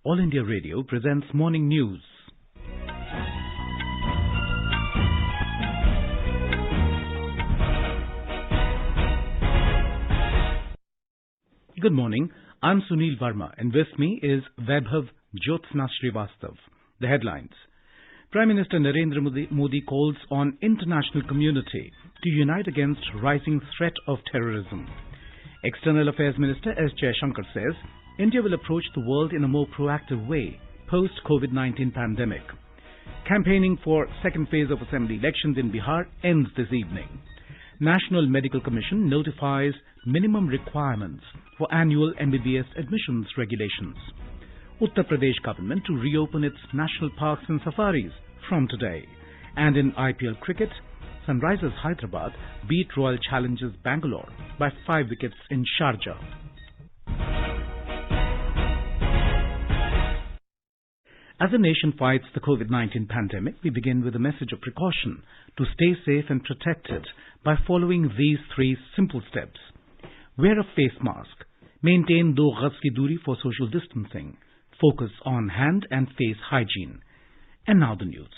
All India Radio presents Morning News. Good morning. I'm Sunil Verma, and with me is Vaibhav Jyotsna Srivastav. The headlines. Prime Minister Narendra Modi calls on international community to unite against rising threat of terrorism. External Affairs Minister S. Jaishankar says India will approach the world in a more proactive way post-COVID-19 pandemic. Campaigning for second phase of assembly elections in Bihar ends this evening. National Medical Commission notifies minimum requirements for annual MBBS admissions regulations. Uttar Pradesh government to reopen its national parks and safaris from today. And in IPL cricket, Sunrisers Hyderabad beat Royal Challengers Bangalore by 5 wickets in Sharjah. As the nation fights the COVID-19 pandemic, we begin with a message of precaution to stay safe and protected by following these 3 simple steps. Wear a face mask. Maintain 2 gaz ki duri for social distancing. Focus on hand and face hygiene. And now the news.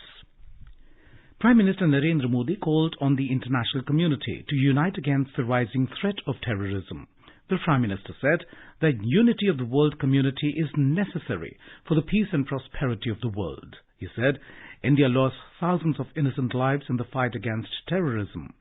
Prime Minister Narendra Modi called on the international community to unite against the rising threat of terrorism. The Prime Minister said that unity of the world community is necessary for the peace and prosperity of the world. He said India lost thousands of innocent lives in the fight against terrorism.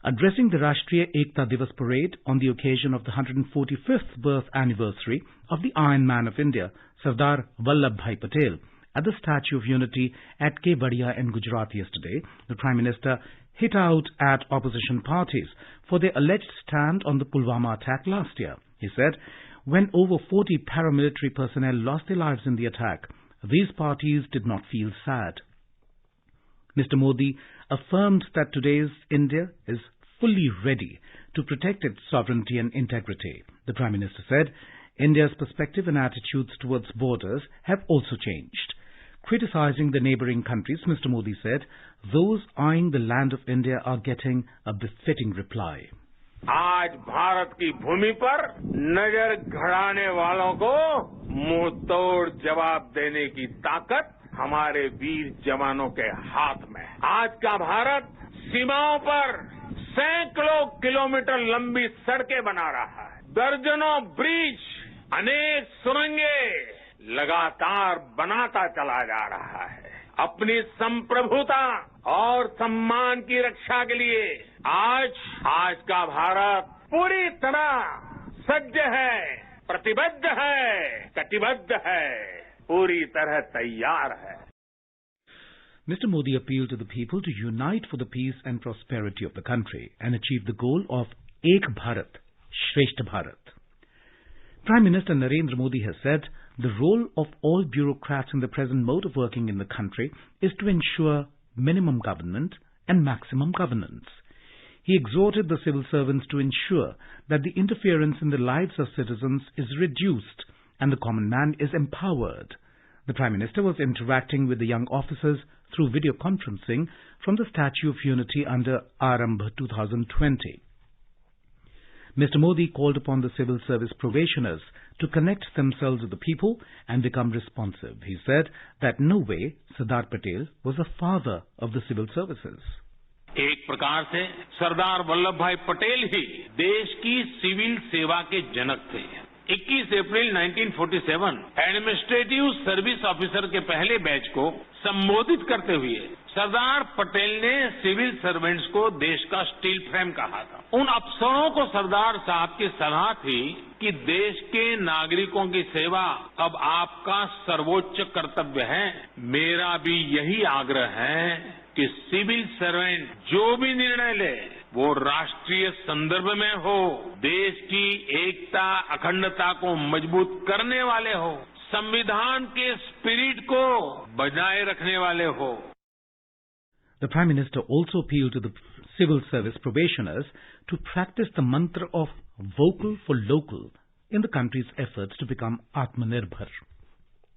Addressing the Rashtriya Ekta Divas parade on the occasion of the 145th birth anniversary of the Iron Man of India, Sardar Vallabhbhai Patel, at the Statue of Unity at Kevadia in Gujarat yesterday, the Prime Minister hit out at opposition parties for their alleged stand on the Pulwama attack last year. He said, when over 40 paramilitary personnel lost their lives in the attack, these parties did not feel sad. Mr. Modi affirmed that today's India is fully ready to protect its sovereignty and integrity. The Prime Minister said, India's perspective and attitudes towards borders have also changed. Criticizing the neighbouring countries, Mr. Modi said, those eyeing the land of India are getting a befitting reply. आज भारत की भूमि पर नजर गड़ाने वालों को मुंह तोड़ जवाब देने की ताकत हमारे वीर जवानों के हाथ में है। आज का भारत सीमाओं पर सैकड़ों किलोमीटर लंबी सड़कें बना रहा है, दर्जनों ब्रिज, अनेक सुरंगें लगातार बनाता चला जा रहा है। अपनी संप्रभुता और सम्मान की रक्षा के लिए आज का भारत पूरी तरह सज्ज है, प्रतिबद्ध है, कटिबद्ध है, पूरी तरह तैयार है. Mr. Modi appealed to the people to unite for the peace and prosperity of the country and achieve the goal of Ek Bharat, Shreshtha Bharat. Prime Minister Narendra Modi has said the role of all bureaucrats in the present mode of working in the country is to ensure minimum government and maximum governance. He exhorted the civil servants to ensure that the interference in the lives of citizens is reduced and the common man is empowered. The Prime Minister was interacting with the young officers through video conferencing from the Statue of Unity under Arambh 2020. Mr. Modi called upon the civil service probationers to connect themselves with the people and become responsive. He said that no way Sardar Patel was a father of the civil services. एक प्रकार से सरदार वल्लभ भाई पटेल ही देश की civil सेवा के जनक थे. 21 अप्रैल 1947 administrative service officer के पहले बैच को संबोधित करते हुए सरदार पटेल ने सिविल सर्वेंट्स को देश का स्टील फ्रेम कहा था. उन अफसरों को सरदार साहब की सलाह थी कि देश के नागरिकों की सेवा अब आपका सर्वोच्च कर्तव्य है. मेरा भी यही आग्रह है कि सिविल सर्वेंट जो भी निर्णय ले वो राष्ट्रीय संदर्भ में हो, देश की एकता अखंडता को मजबूत करने वाले हो, संविधान के स्पिरिट को बजाय रखने वाले हो. The Prime Minister also appealed to the civil service probationers to practice the mantra of vocal for local in the country's efforts to become Atmanirbhar.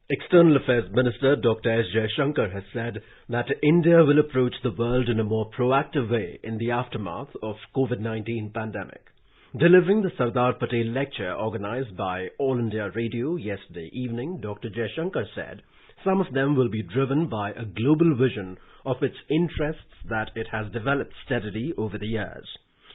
External Affairs Minister Dr. S. Jaishankar has said that India will approach the world in a more proactive way in the aftermath of COVID-19 pandemic. Delivering the Sardar Patel lecture organized by All India Radio yesterday evening, Dr. Jaishankar said some of them will be driven by a global vision of its interests that it has developed steadily over the years.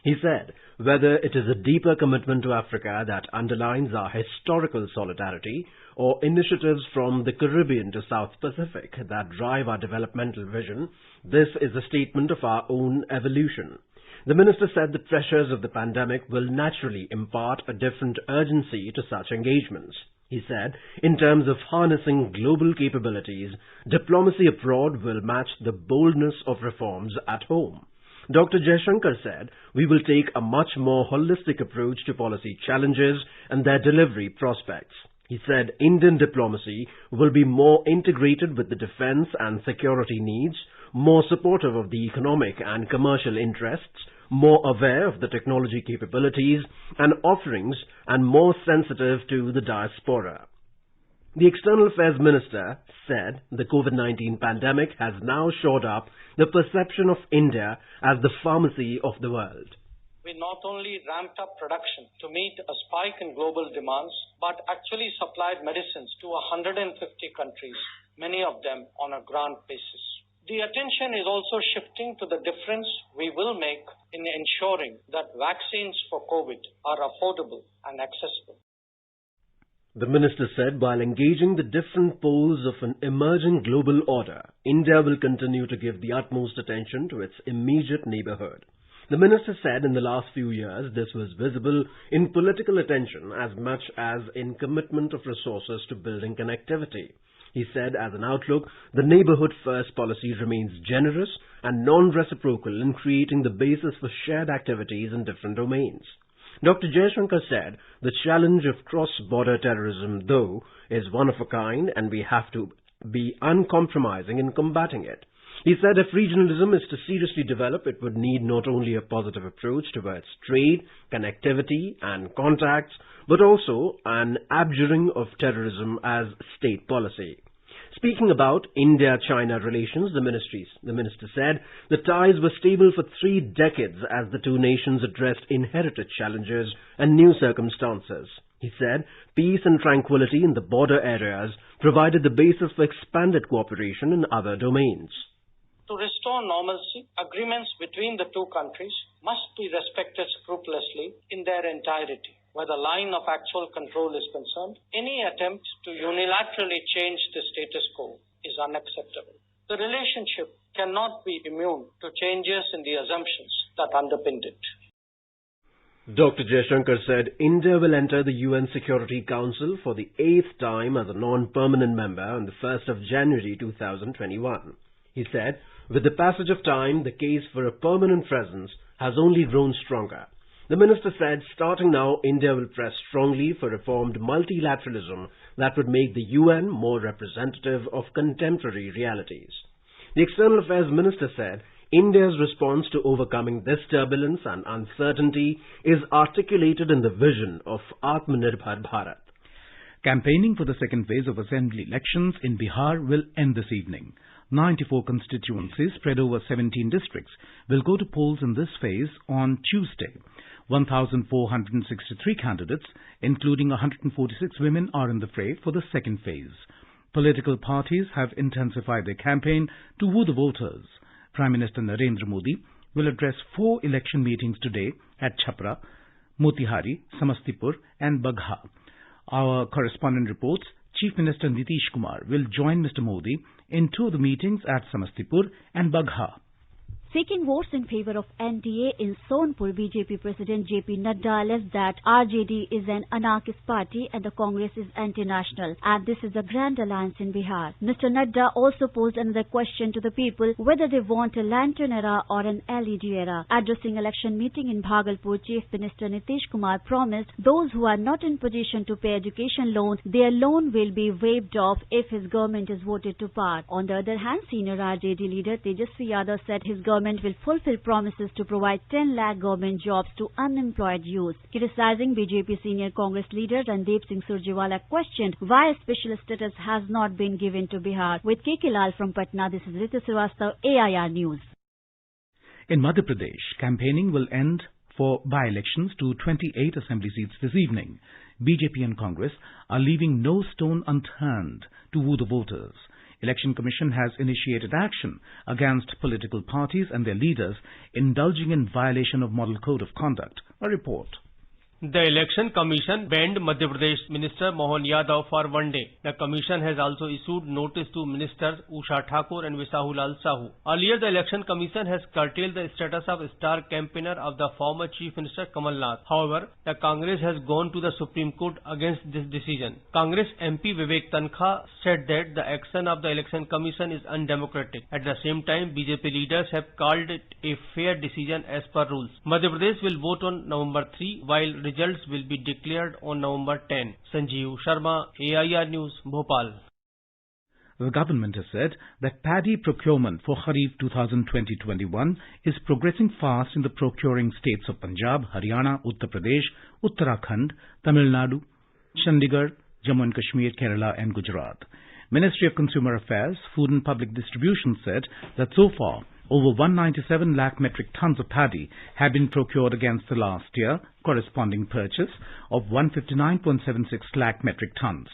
He said whether it is a deeper commitment to Africa that underlines our historical solidarity or initiatives from the Caribbean to South Pacific that drive our developmental vision, this is a statement of our own evolution. The minister said the pressures of the pandemic will naturally impart a different urgency to such engagements. He said, in terms of harnessing global capabilities, diplomacy abroad will match the boldness of reforms at home. Dr. Jaishankar said, we will take a much more holistic approach to policy challenges and their delivery prospects. He said Indian diplomacy will be more integrated with the defense and security needs, more supportive of the economic and commercial interests, more aware of the technology capabilities and offerings, and more sensitive to the diaspora. The External Affairs Minister said the COVID-19 pandemic has now shored up the perception of India as the pharmacy of the world. We not only ramped up production to meet a spike in global demands, but actually supplied medicines to 150 countries, many of them on a grant basis. The attention is also shifting to the difference we will make in ensuring that vaccines for COVID are affordable and accessible. The minister said while engaging the different poles of an emerging global order, India will continue to give the utmost attention to its immediate neighborhood. The minister said in the last few years this was visible in political attention as much as in commitment of resources to building connectivity. He said as an outlook, the neighborhood first policy remains generous and non-reciprocal in creating the basis for shared activities in different domains. Dr. Jaishankar said the challenge of cross-border terrorism, though, is one of a kind and we have to be uncompromising in combating it. He said if regionalism is to seriously develop, it would need not only a positive approach towards trade, connectivity and contacts, but also an abjuring of terrorism as state policy. Speaking about India-China relations, the minister said the ties were stable for 3 decades as the two nations addressed inherited challenges and new circumstances. He said peace and tranquility in the border areas provided the basis for expanded cooperation in other domains. To restore normalcy, agreements between the two countries must be respected scrupulously in their entirety. Where the line of actual control is concerned, any attempt to unilaterally change the status quo is unacceptable. The relationship cannot be immune to changes in the assumptions that underpinned it. Dr. Jaishankar said India will enter the UN Security Council for the 8th time as a non-permanent member on the 1st of January 2021. He said, with the passage of time, the case for a permanent presence has only grown stronger. The minister said, starting now, India will press strongly for reformed multilateralism that would make the UN more representative of contemporary realities. The External Affairs Minister said, India's response to overcoming this turbulence and uncertainty is articulated in the vision of Atmanirbhar Bharat. Campaigning for the second phase of assembly elections in Bihar will end this evening. 94 constituencies spread over 17 districts will go to polls in this phase on Tuesday. 1,463 candidates, including 146 women, are in the fray for the second phase. Political parties have intensified their campaign to woo the voters. Prime Minister Narendra Modi will address 4 election meetings today at Chhapra, Motihari, Samastipur and Bagha. Our correspondent reports Chief Minister Nitish Kumar will join Mr. Modi in 2 of the meetings at Samastipur and Bagha. Seeking votes in favor of NDA in Sonpur, BJP President JP Nadda alleged that RJD is an anarchist party and the Congress is anti-national, and this is a grand alliance in Bihar. Mr. Nadda also posed another question to the people whether they want a lantern era or an LED era. Addressing election meeting in Bhagalpur, Chief Minister Nitish Kumar promised those who are not in position to pay education loans, their loan will be waived off if his government is voted to power. On the other hand, senior RJD leader Tejasvi Yadav said his government will fulfill promises to provide 10 lakh government jobs to unemployed youth. Criticizing BJP senior Congress leader Randeep Singh Surjewala questioned why a special status has not been given to Bihar. With KK Lal from Patna, this is Ritu Srivastava, AIR News. In Madhya Pradesh, campaigning will end for by-elections to 28 assembly seats this evening. BJP and Congress are leaving no stone unturned to woo the voters. Election Commission has initiated action against political parties and their leaders indulging in violation of Model Code of Conduct. A report. The Election Commission banned Madhya Pradesh Minister Mohan Yadav for one day. The Commission has also issued notice to Ministers Usha Thakur and Visahulal Sahu. Earlier, the Election Commission has curtailed the status of star campaigner of the former Chief Minister Kamal Nath. However, the Congress has gone to the Supreme Court against this decision. Congress MP Vivek Tankha said that the action of the Election Commission is undemocratic. At the same time, BJP leaders have called it a fair decision as per rules. Madhya Pradesh will vote on November 3, while results will be declared on November 10. Sanjeev Sharma, AIR News, Bhopal. The government has said that paddy procurement for Kharif 2020-21 is progressing fast in the procuring states of Punjab, Haryana, Uttar Pradesh, Uttarakhand, Tamil Nadu, Chandigarh, Jammu and Kashmir, Kerala and Gujarat. Ministry of Consumer Affairs, Food and Public Distribution said that so far, over 197 lakh metric tons of paddy have been procured against the last year corresponding purchase of 159.76 lakh metric tons.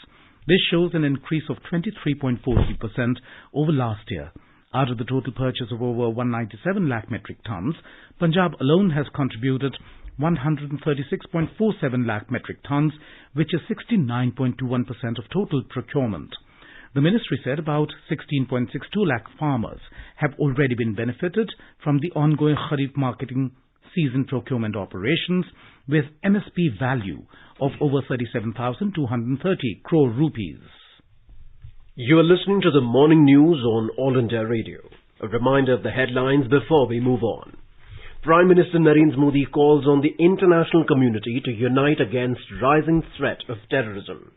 This shows an increase of 23.43% over last year. Out of the total purchase of over 197 lakh metric tons, Punjab alone has contributed 136.47 lakh metric tons, which is 69.21% of total procurement. The ministry said about 16.62 lakh farmers have already been benefited from the ongoing Kharif marketing season procurement operations with MSP value of over 37,230 crore rupees. You are listening to the morning news on All India Radio. A reminder of the headlines before we move on. Prime Minister Narendra Modi calls on the international community to unite against rising threat of terrorism.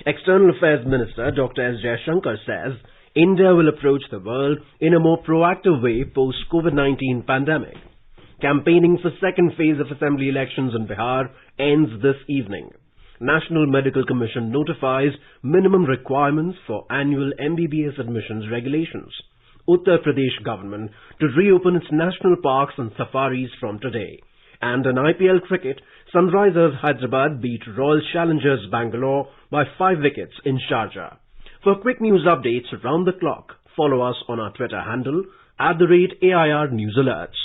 External Affairs Minister Dr. S. Jaishankar says India will approach the world in a more proactive way post-COVID-19 pandemic. Campaigning for second phase of assembly elections in Bihar ends this evening. National Medical Commission notifies minimum requirements for annual MBBS admissions regulations. Uttar Pradesh government to reopen its national parks and safaris from today. And in IPL cricket, Sunrisers Hyderabad beat Royal Challengers Bangalore by 5 wickets in Sharjah. For quick news updates around the clock, follow us on our Twitter handle @AIR News Alerts.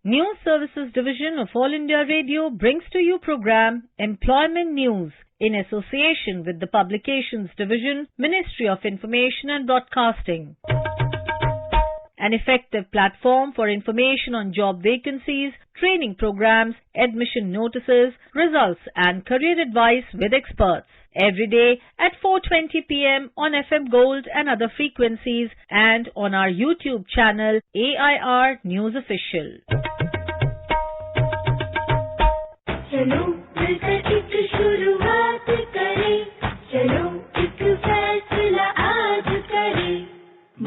News Services Division of All India Radio brings to you program Employment News in association with the Publications Division, Ministry of Information and Broadcasting. An effective platform for information on job vacancies, training programs, admission notices, results and career advice with experts. Every day at 4:20 p.m. on FM Gold and other frequencies and on our YouTube channel AIR News Official. चलो मिलकर एक शुरुआत करें, चलो एक फैसला आज करें,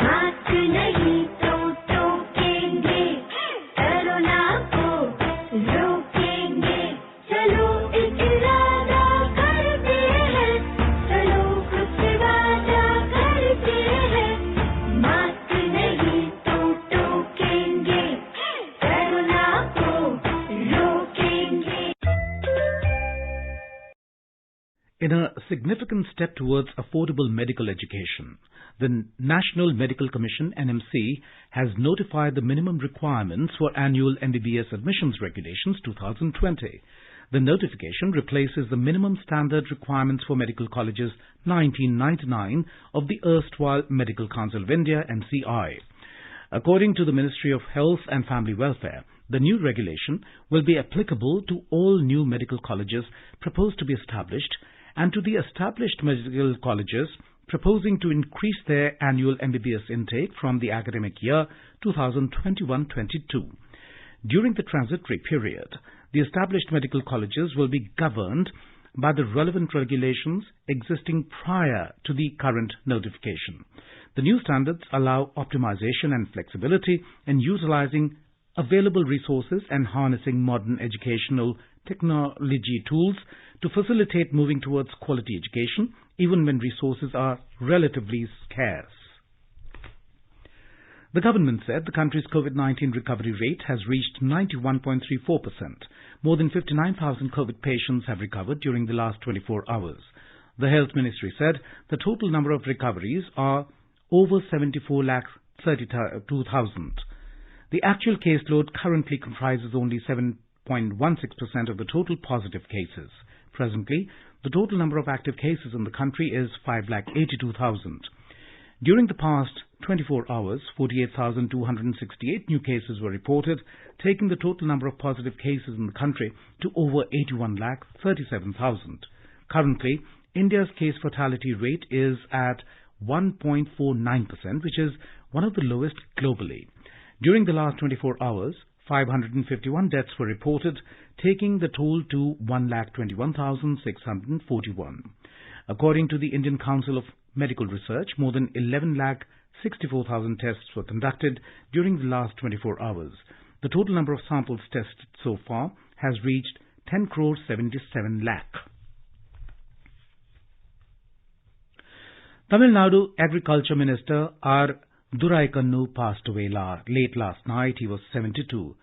मास्क नहीं तो टोकेंगे, कोरोना को रोकेंगे, चलो एक इरादा करते हैं, चलो खुद से वादा करते हैं, मास्क नहीं तो टोकेंगे, कोरोना को रोकेंगे. In a significant step towards affordable medical education, the National Medical Commission (NMC) has notified the minimum requirements for annual MBBS admissions regulations 2020. The notification replaces the minimum standard requirements for medical colleges 1999 of the erstwhile Medical Council of India (MCI). According to the Ministry of Health and Family Welfare, the new regulation will be applicable to all new medical colleges proposed to be established and to the established medical colleges proposing to increase their annual MBBS intake from the academic year 2021-22. During the transitory period, the established medical colleges will be governed by the relevant regulations existing prior to the current notification. The new standards allow optimization and flexibility in utilizing available resources and harnessing modern educational technology tools to facilitate moving towards quality education even when resources are relatively scarce. The government said the country's COVID-19 recovery rate has reached 91.34%. More than 59,000 COVID patients have recovered during the last 24 hours. The Health Ministry said the total number of recoveries are over 74,32,000. The actual caseload currently comprises only 7.16% of the total positive cases. Presently, the total number of active cases in the country is 5,82,000. During the past 24 hours, 48,268 new cases were reported, taking the total number of positive cases in the country to over 81,37,000. Currently, India's case fatality rate is at 1.49%, which is one of the lowest globally. During the last 24 hours, 551 deaths were reported, taking the toll to 1,21,641. According to the Indian Council of Medical Research, more than 11,64,000 tests were conducted during the last 24 hours. The total number of samples tested so far has reached 10,77 lakh. Tamil Nadu Agriculture Minister R. Duraikannu passed away late last night. He was 72.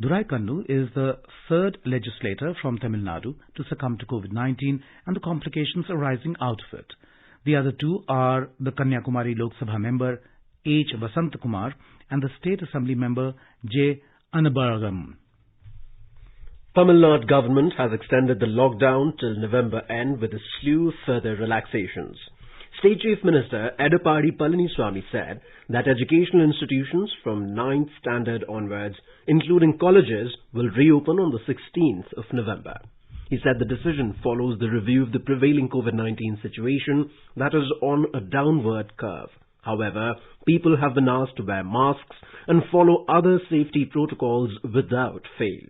Duraikannu is the third legislator from Tamil Nadu to succumb to COVID-19 and the complications arising out of it. The other two are the Kanyakumari Lok Sabha member H. Vasantakumar and the State Assembly member J. Anabaragam. Tamil Nadu government has extended the lockdown till November end with a slew of further relaxations. State Chief Minister Edapadi Palaniswamy said that educational institutions from 9th standard onwards, including colleges, will reopen on the 16th of November. He said the decision follows the review of the prevailing COVID-19 situation that is on a downward curve. However, people have been asked to wear masks and follow other safety protocols without fail.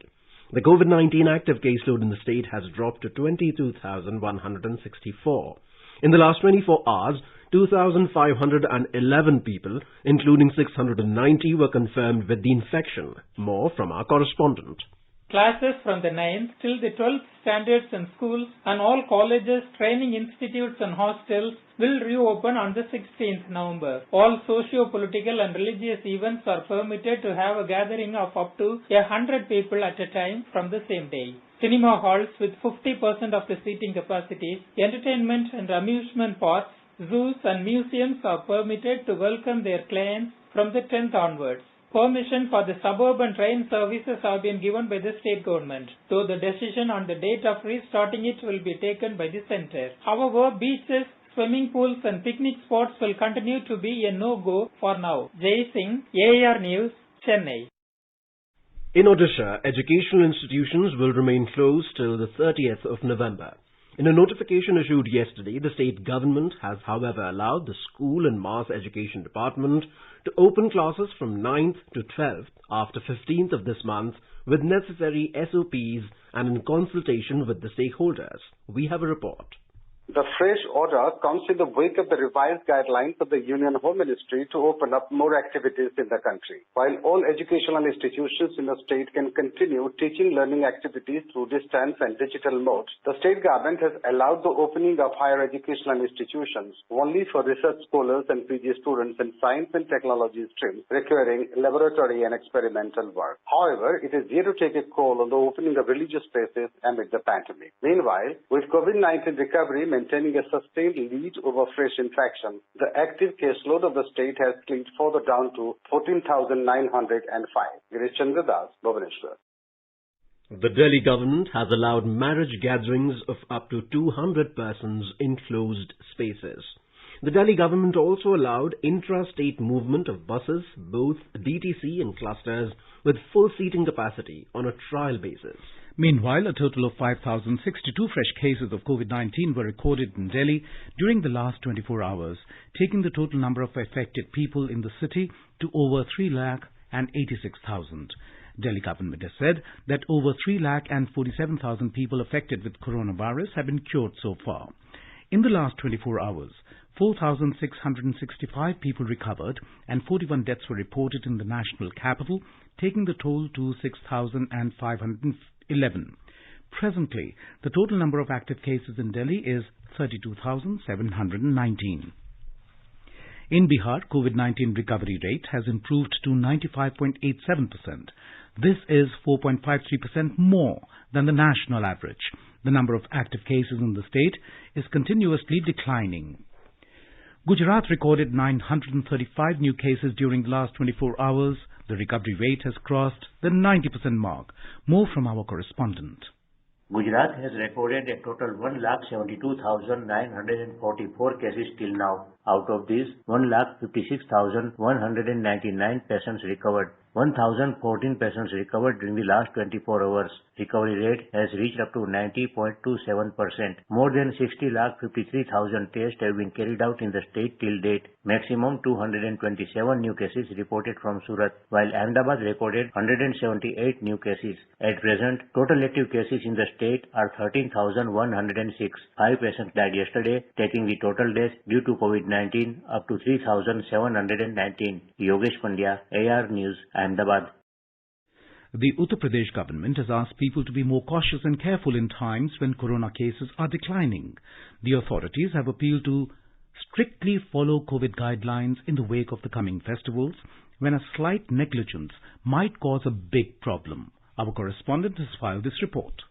The COVID-19 active caseload in the state has dropped to 22,164. In the last 24 hours, 2,511 people, including 690, were confirmed with the infection. More from our correspondent. Classes from the 9th till the 12th standards in schools and all colleges, training institutes and hostels will reopen on the 16th November. All socio-political and religious events are permitted to have a gathering of up to 100 people at a time from the same day. Cinema halls with 50% of the seating capacity, entertainment and amusement parks, zoos and museums are permitted to welcome their clients from the 10th onwards. Permission for the suburban train services have been given by the state government, though the decision on the date of restarting it will be taken by the centre. However, beaches, swimming pools and picnic spots will continue to be a no-go for now. Jai Singh, AR News, Chennai. In Odisha, educational institutions will remain closed till the 30th of November. In a notification issued yesterday, the state government has, however, allowed the School and Mass Education Department to open classes from 9th to 12th after 15th of this month with necessary SOPs and in consultation with the stakeholders. We have a report. The fresh order comes in the wake of the revised guidelines of the Union Home Ministry to open up more activities in the country. While all educational institutions in the state can continue teaching learning activities through distance and digital modes, the state government has allowed the opening of higher educational institutions only for research scholars and PG students in science and technology streams requiring laboratory and experimental work. However, it is yet to take a call on the opening of religious spaces amid the pandemic. Meanwhile, with COVID-19 recovery maintaining a sustained lead over fresh infection, the active caseload of the state has slipped further down to 14,905. Girish Chandra Das, Bhubaneswar. The Delhi government has allowed marriage gatherings of up to 200 persons in closed spaces. The Delhi government also allowed intra-state movement of buses, both DTC and clusters, with full seating capacity on a trial basis. Meanwhile, a total of 5,062 fresh cases of COVID-19 were recorded in Delhi during the last 24 hours, taking the total number of affected people in the city to over 3,86,000. Delhi government has said that over 3,47,000 people affected with coronavirus have been cured so far. In the last 24 hours, 4,665 people recovered and 41 deaths were reported in the national capital, taking the toll to 6,511. Presently, the total number of active cases in Delhi is 32,719. In Bihar, COVID-19 recovery rate has improved to 95.87%. This is 4.53% more than the national average. The number of active cases in the state is continuously declining. Gujarat recorded 935 new cases during the last 24 hours. The recovery rate has crossed the 90% mark. More from our correspondent. Gujarat has recorded a total 1,72,944 cases till now. Out of these, 1,56,199 patients recovered. 1,014 patients recovered during the last 24 hours. Recovery rate has reached up to 90.27%. More than 60,53,000 tests have been carried out in the state till date. Maximum 227 new cases reported from Surat, while Ahmedabad recorded 178 new cases. At present, total active cases in the state are 13,106. 5 patients died yesterday, taking the total deaths due to COVID-19 up to 3,719. Yogesh Pandya, AR News, Ahmedabad. The Uttar Pradesh government has asked people to be more cautious and careful in times when corona cases are declining. The authorities have appealed to strictly follow COVID guidelines in the wake of the coming festivals, when a slight negligence might cause a big problem. Our correspondent has filed this report.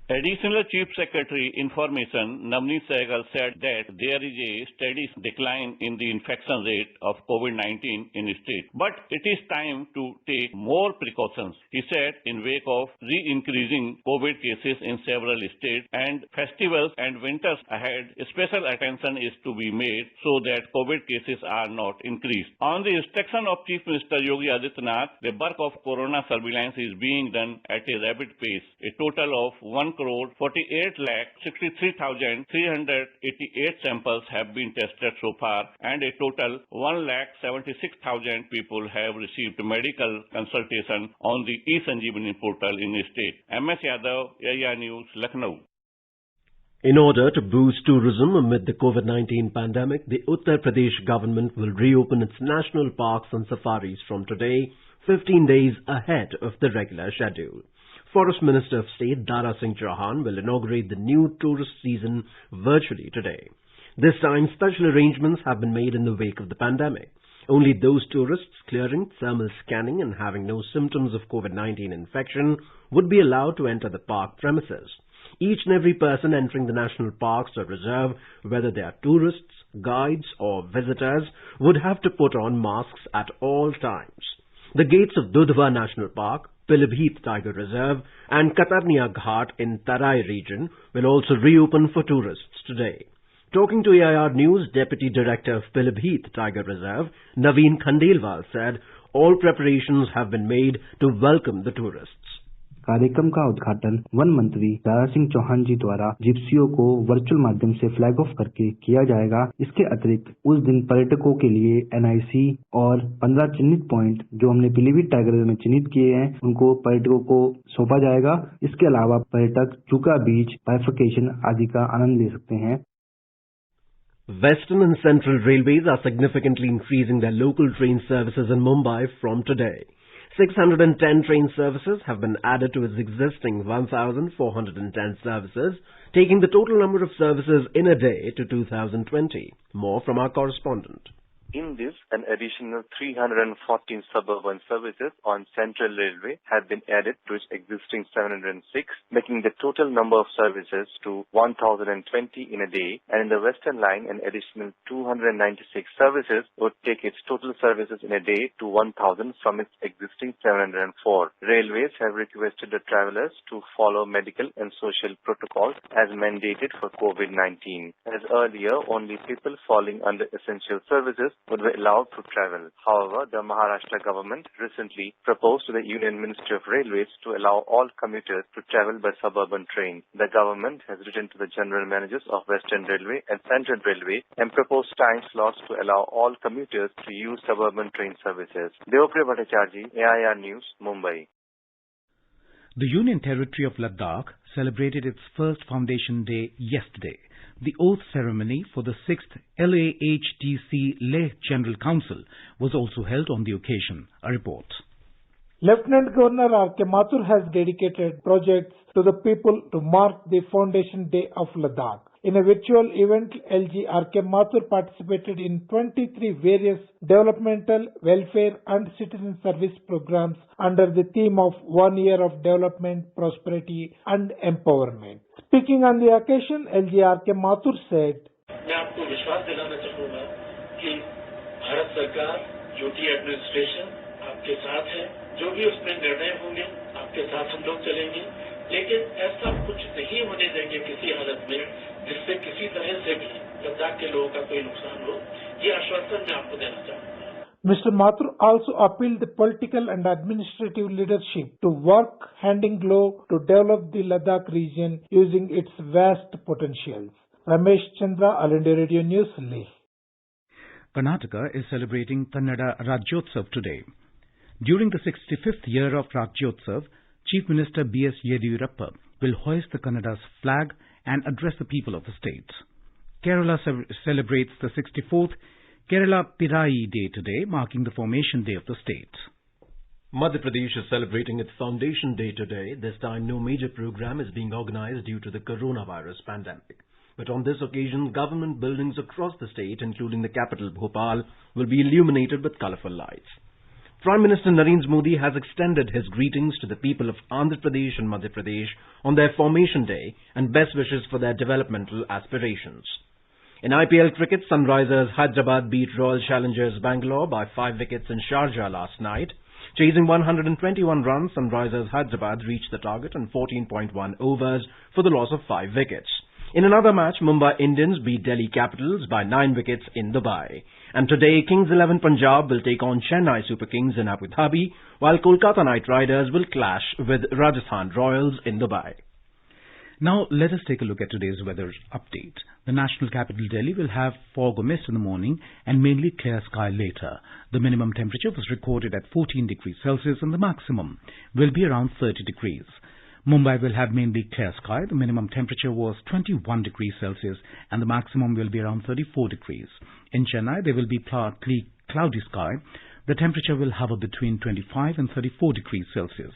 Additional Chief Secretary Information Navneet Sehgal said that there is a steady decline in the infection rate of COVID-19 in the state. But it is time to take more precautions. He said in wake of re-increasing COVID cases in several states and festivals and winters ahead, special attention is to be made so that COVID cases are not increased. On the instruction of Chief Minister Yogi Adityanath, the work of corona surveillance is being done at a rapid pace. A total of 1,48,63,388 samples have been tested so far, and a total 1,76,000 people have received medical consultation on the e-Sanjeevani portal in the state. MS Yadav, AR News, Lucknow. In order to boost tourism amid the COVID-19 pandemic, the Uttar Pradesh government will reopen its national parks and safaris from today, 15 days ahead of the regular schedule. Forest Minister of State Dara Singh Chauhan will inaugurate the new tourist season virtually today. This time, special arrangements have been made in the wake of the pandemic. Only those tourists clearing thermal scanning and having no symptoms of COVID-19 infection would be allowed to enter the park premises. Each and every person entering the national parks or reserve, whether they are tourists, guides or visitors, would have to put on masks at all times. The gates of Dudhwa National Park, Pilibhit Tiger Reserve and Katarnia Ghat in Tarai region will also reopen for tourists today. Talking to AIR News, Deputy Director of Pilibhit Tiger Reserve, Naveen Khandelwal said all preparations have been made to welcome the tourists. कार्यक्रम का उद्घाटन one मंत्री दारा सिंह चौहान जी द्वारा जिप्सियों को virtual माध्यम से flag of करके किया जाएगा। इसके अतिरिक्त उस दिन पर्यटकों के लिए NIC और 15 चिन्हित पॉइंट जो हमने पीलीभीत टाइगर में चिन्हित किए हैं उनको पर्यटकों को सौंपा जाएगा। इसके अलावा पर्यटक चूका बीच, बाइफर्केशन आदि का आनंद ले सकते हैं। Western and Central Railways are significantly increasing their local train services in Mumbai from today. 610 train services have been added to its existing 1,410 services, taking the total number of services in a day to 2,020. More from our correspondent. In this, an additional 314 suburban services on Central Railway have been added to its existing 706, making the total number of services to 1,020 in a day. And in the Western Line, an additional 296 services would take its total services in a day to 1,000 from its existing 704. Railways have requested the travellers to follow medical and social protocols as mandated for COVID-19. As earlier, only people falling under essential services would be allowed to travel. However, the Maharashtra government recently proposed to the Union Ministry of Railways to allow all commuters to travel by suburban train. The government has written to the general managers of Western Railway and Central Railway and proposed time slots to allow all commuters to use suburban train services. Deopriya Bhattacharjee, AIR News, Mumbai. The Union Territory of Ladakh celebrated its first Foundation Day yesterday. The oath ceremony for the 6th LAHDC Leh General Council was also held on the occasion. A report. Lieutenant Governor R.K. Mathur has dedicated projects to the people to mark the Foundation Day of Ladakh. In a virtual event, LG R.K. Mathur participated in 23 various developmental, welfare and citizen service programs under the theme of 1 year of development, prosperity and empowerment. Speaking on the occasion, LG R.K. Mathur said, मैं आपको विश्वास दिलाना चाहूँगा कि भारत सरकार, UT administration आपके साथ है। जो भी उसमें निर्णय होंगे, आपके साथ हम लोग चलेंगे। लेकिन ऐसा कुछ नहीं होने देंगे किसी हालत में जिससे किसी तरह से भी लद्दाख के लोगों का कोई नुकसान हो। ये आश्वासन मैं आपको देना चाहूँगा। Mr. Mathur also appealed the political and administrative leadership to work hand in glove to develop the Ladakh region using its vast potentials. Ramesh Chandra, All India Radio News, Leh. Karnataka is celebrating Kannada Rajyotsav today. During the 65th year of Rajyotsav, Chief Minister B.S. Yediyurappa will hoist the Kannada's flag and address the people of the state. Kerala celebrates the 64th Kerala Pirai Day today, marking the formation day of the state. Madhya Pradesh is celebrating its Foundation Day today. This time, no major program is being organized due to the coronavirus pandemic. But on this occasion, government buildings across the state, including the capital Bhopal, will be illuminated with colourful lights. Prime Minister Narendra Modi has extended his greetings to the people of Andhra Pradesh and Madhya Pradesh on their Formation Day and best wishes for their developmental aspirations. In IPL cricket, Sunrisers Hyderabad beat Royal Challengers Bangalore by 5 wickets in Sharjah last night. Chasing 121 runs, Sunrisers Hyderabad reached the target in 14.1 overs for the loss of 5 wickets. In another match, Mumbai Indians beat Delhi Capitals by 9 wickets in Dubai. And today, Kings 11 Punjab will take on Chennai Super Kings in Abu Dhabi, while Kolkata Knight Riders will clash with Rajasthan Royals in Dubai. Now, let us take a look at today's weather update. The national capital Delhi will have fog or mist in the morning and mainly clear sky later. The minimum temperature was recorded at 14 degrees Celsius and the maximum will be around 30 degrees. Mumbai will have mainly clear sky. The minimum temperature was 21 degrees Celsius and the maximum will be around 34 degrees. In Chennai, there will be partly cloudy sky. The temperature will hover between 25 and 34 degrees Celsius.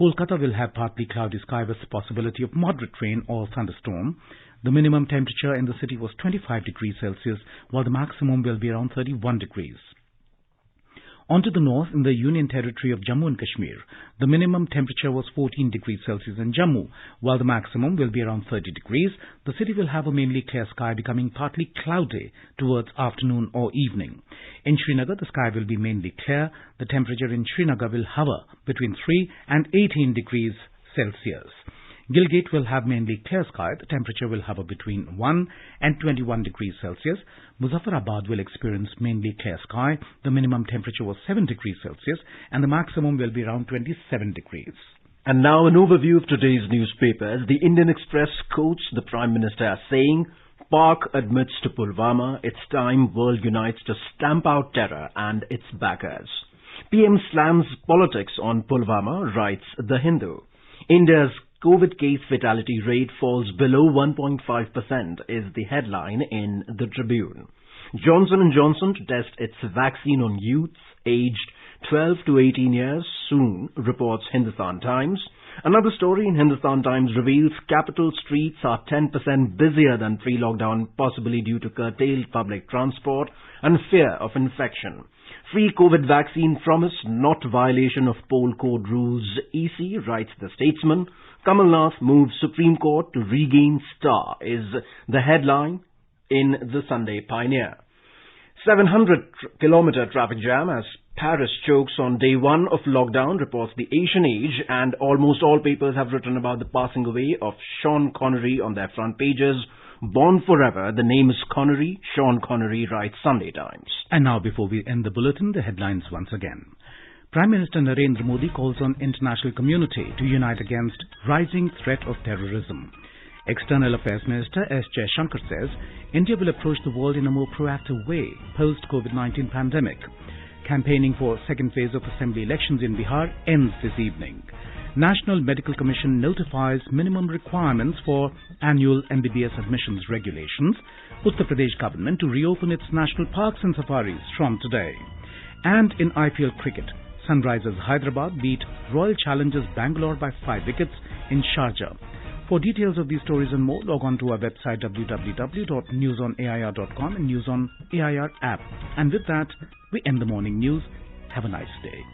Kolkata will have partly cloudy sky with the possibility of moderate rain or thunderstorm. The minimum temperature in the city was 25 degrees Celsius, while the maximum will be around 31 degrees. On to the north, in the Union Territory of Jammu and Kashmir, the minimum temperature was 14 degrees Celsius in Jammu, while the maximum will be around 30 degrees. The city will have a mainly clear sky, becoming partly cloudy towards afternoon or evening. In Srinagar, the sky will be mainly clear. The temperature in Srinagar will hover between 3 and 18 degrees Celsius. Gilgit will have mainly clear sky. The temperature will hover between 1 and 21 degrees Celsius. Muzaffarabad will experience mainly clear sky. The minimum temperature was 7 degrees Celsius and the maximum will be around 27 degrees. And now an overview of today's newspapers. The Indian Express quotes the Prime Minister as saying, Pak admits to Pulwama, it's time world unites to stamp out terror and its backers. PM slams politics on Pulwama, writes The Hindu. India's COVID case fatality rate falls below 1.5% is the headline in the Tribune. Johnson & Johnson to test its vaccine on youths aged 12 to 18 years soon, reports Hindustan Times. Another story in Hindustan Times reveals capital streets are 10% busier than pre-lockdown, possibly due to curtailed public transport and fear of infection. Free COVID vaccine promise, not violation of poll code rules, EC, writes The Statesman. Kamal Nath moves Supreme Court to regain star is the headline in the Sunday Pioneer. 700-kilometer traffic jam as Paris chokes on day one of lockdown, reports the Asian Age, and almost all papers have written about the passing away of Sean Connery on their front pages. Born forever, the name is Connery. Sean Connery, writes Sunday Times. And now, before we end the bulletin, the headlines once again. Prime Minister Narendra Modi calls on international community to unite against rising threat of terrorism. External Affairs Minister S. Jaishankar says India will approach the world in a more proactive way post-COVID-19 pandemic. Campaigning for second phase of assembly elections in Bihar ends this evening. National Medical Commission notifies minimum requirements for annual MBBS admissions regulations. Uttar Pradesh government to reopen its national parks and safaris from today. And in IPL cricket, Sunrisers Hyderabad beat Royal Challengers Bangalore by 5 wickets in Sharjah. For details of these stories and more, log on to our website www.newsonair.com and News on AIR app. And with that, we end the morning news. Have a nice day.